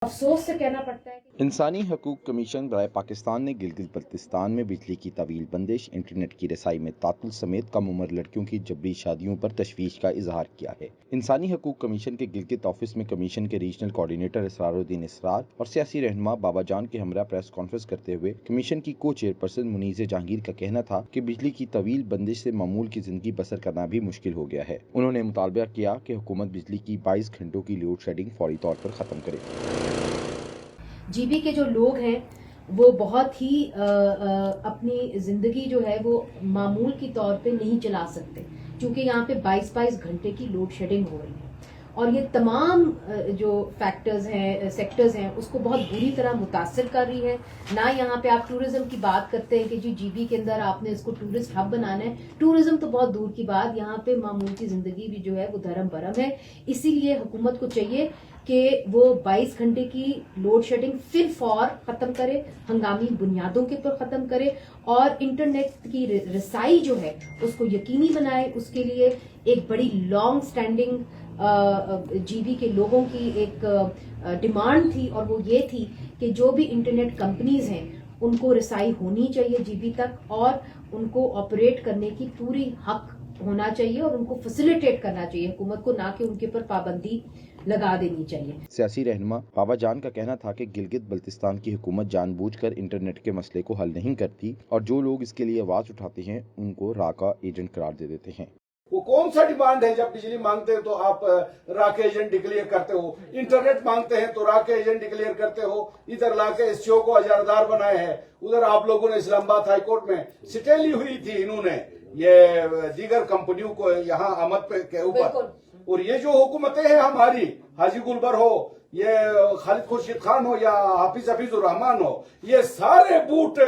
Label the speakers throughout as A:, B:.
A: अफसोस से कहना पड़ता है कि
B: इंसानी हकूक कमीशन बराए पाकिस्तान ने गिलगित बल्तिस्तान में बिजली की तवील बंदिश, इंटरनेट की रसाई में तातुल समेत कम उम्र लड़कियों की जबरी शादियों पर तशवीश का इजहार किया है। इंसानी हकूक कमीशन के गिलगित ऑफिस में कमीशन के रीजनल कोऑर्डिनेटर इसरारुद्दीन इसरार और सियासी रहनुमा बाबा जान के हमरा प्रेस कॉन्फ्रेंस करते हुए कमीशन की को चेयरपर्सन मुनीज़ जहांगीर का कहना था कि बिजली की तवील बंदिश से मामूल की जिंदगी बसर करना भी मुश्किल हो गया है। उन्होंने मुतालबा किया कि हुकूमत बिजली की 22 घंटों की लोड शेडिंग फौरी तौर पर खत्म करे।
A: जीबी के जो लोग हैं वो बहुत ही अपनी ज़िंदगी जो है वो मामूल की तौर पे नहीं चला सकते, क्योंकि यहाँ पे 22-22 घंटे की लोड शेडिंग हो रही है और ये तमाम जो फैक्टर्स हैं, सेक्टर्स हैं, उसको बहुत बुरी तरह मुतासर कर रही है। ना यहाँ पे आप टूरिज्म की बात करते हैं कि जी जीबी के अंदर आपने इसको टूरिस्ट हब बनाना है, टूरिज्म तो बहुत दूर की बात, यहाँ पे मामूल की ज़िंदगी भी जो है वो धर्म भरम है। इसीलिए हुकूमत को चाहिए कि वो 22 घंटे की लोड शेडिंग फिर फौर खत्म करे, हंगामी बुनियादों के ऊपर खत्म करे और इंटरनेट की रसाई जो है उसको यकीनी बनाए। उसके लिए एक बड़ी लॉन्ग स्टैंडिंग जीबी के लोगों की एक डिमांड थी और वो ये थी कि जो भी इंटरनेट कंपनीज हैं उनको रसाई होनी चाहिए जीबी तक और उनको ऑपरेट करने की पूरी हक होना चाहिए और उनको फैसिलिटेट करना चाहिए हुकूमत को, ना कि उनके ऊपर पाबंदी लगा देनी चाहिए।
B: सियासी रहनुमा बाबा जान का कहना था कि गिलगित बल्तिस्तान की हुकूमत जानबूझकर इंटरनेट के मसले को हल नहीं करती और जो लोग इसके लिए आवाज उठाते हैं उनको राका एजेंट करार दे देते हैं।
C: वो कौन सा डिमांड है? जब बिजली मांगते हो तो आप राके एजेंट डिक्लेयर करते हो, इंटरनेट मांगते हैं तो राके एजेंट डिक्लेयर करते हो। इधर लाके एससीओ को अजारदार बनाए हैं, उधर आप लोगों ने इस्लामाबाद हाई कोर्ट में स्टे ली हुई थी इन्होंने ये दीगर कंपनियों को यहाँ आमद पे के ऊपर। और ये जो हुकूमतें हैं हमारी, हाजी गुलबर हो, ये खालिद खुर्शीद खान हो या हफीजुर रहमान हो, ये सारे बूट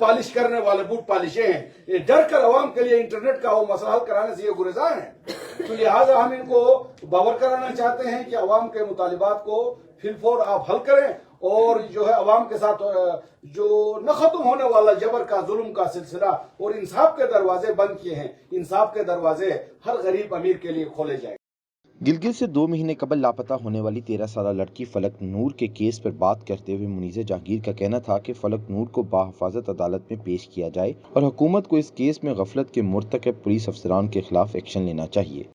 C: पॉलिश करने वाले बूट पॉलिशे हैं। ये डर कर अवाम के लिए इंटरनेट का वो मसला हल कराने से ये गुरेज़ार हैं। तो लिहाजा हम इनको बावर कराना चाहते हैं कि अवाम के मुतालिबात को फिलफौर आप हल करें और जो है अवाम के साथ जो न खत्म होने वाला जबर का जुल्म का सिलसिला और इंसाफ के दरवाजे बंद किए हैं, इंसाफ के दरवाजे हर गरीब अमीर के लिए खोले जाए।
B: गिलगित से 2 महीने कबल लापता होने वाली 13 साला लड़की फलक नूर के केस पर बात करते हुए मुनीज़ जहांगीर का कहना था कि फलक नूर को बाहिफाजत अदालत में पेश किया जाए और हुकूमत को इस केस में गफलत के मुर्तकब पुलिस अफसरान के खिलाफ एक्शन लेना चाहिए।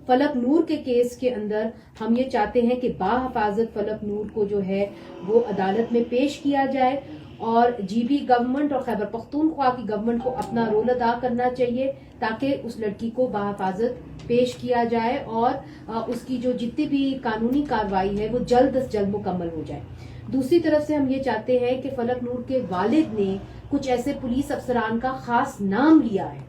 A: फलक नूर के केस के अंदर हम ये चाहते हैं कि बाहिफाजत फलक नूर को जो है वो अदालत में पेश किया जाए और जीबी गवर्नमेंट और खैबर पख्तूनख्वा की गवर्नमेंट को अपना रोल अदा करना चाहिए ताकि उस लड़की को बाहिफाजत पेश किया जाए और उसकी जो जितनी भी कानूनी कार्रवाई है वो जल्द से जल्द मुकम्मल हो जाए। दूसरी तरफ से हम ये चाहते हैं कि फलक नूर के वालिद ने कुछ ऐसे पुलिस अफसरान का खास नाम लिया है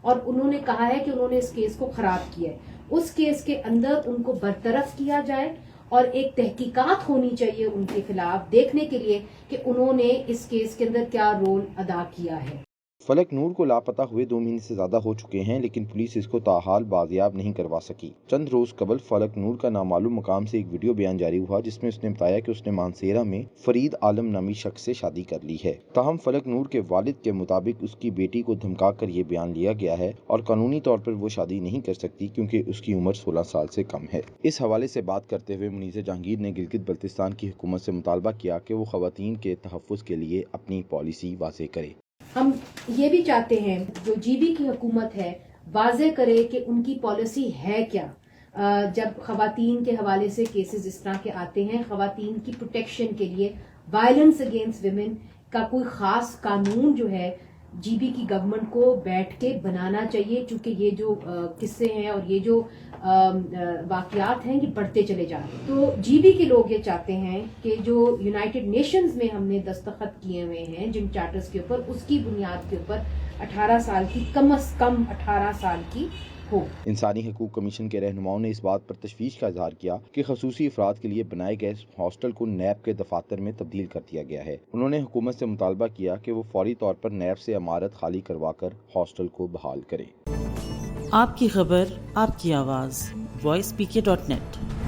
A: और उन्होंने कहा है कि उन्होंने इस केस को खराब किया है। उस केस के अंदर उनको बरतरफ किया जाए और एक तहकीकात होनी चाहिए उनके खिलाफ, देखने के लिए कि उन्होंने इस केस के अंदर क्या रोल अदा किया है।
B: फलक नूर को लापता हुए 2 महीने से ज्यादा हो चुके हैं, लेकिन पुलिस इसको ताहाल बाजियाब नहीं करवा सकी। चंद रोज कबल फलक नूर का नामालूम मकाम से एक वीडियो बयान जारी हुआ जिसमें उसने बताया कि उसने मानसेरा में फरीद आलम नामी शख्स से शादी कर ली है। ताहम फलक नूर के वालिद के मुताबिक उसकी बेटी को धमका कर ये बयान लिया गया है और कानूनी तौर पर वो शादी नहीं कर सकती क्योंकि उसकी उम्र 16 साल से कम है। इस हवाले से बात करते हुए मुनीज़ जहांगीर ने गिलगित बल्तिस्तान की हुकूमत से मुतालबा किया कि वो खवातीन के तहफ़्फ़ुज़ के लिए अपनी पॉलिसी वाज़ेह करे।
A: हम ये भी चाहते हैं जो जीबी की हुकूमत है वाजे करे कि उनकी पॉलिसी है क्या। जब खवातीन के हवाले से केसेस इस तरह के आते हैं, खवातीन की प्रोटेक्शन के लिए वायलेंस अगेंस्ट विमेन का कोई खास कानून जो है जीबी की गवर्नमेंट को बैठ के बनाना चाहिए, क्योंकि ये जो किस्से हैं और ये जो वाकयात हैं ये बढ़ते चले जा रहे हैं। तो जीबी के लोग ये चाहते हैं कि जो यूनाइटेड नेशंस में हमने दस्तखत किए हुए हैं जिन चार्टर्स के ऊपर, उसकी बुनियाद के ऊपर 18 साल की कम अज कम 18 साल की हो।
B: इंसानी हकूक कमीशन के रहनुमाओं ने इस बात पर तशवीश का इजहार किया कि खसूसी अफराद के लिए बनाए गए हॉस्टल को नैब के दफातर में तब्दील कर दिया गया है। उन्होंने हुकूमत से मुतालबा किया कि वो फौरी तौर पर नैब से इमारत खाली करवा कर हॉस्टल को बहाल करे।
D: आपकी खबर, आपकी आवाज़, voicepk.net।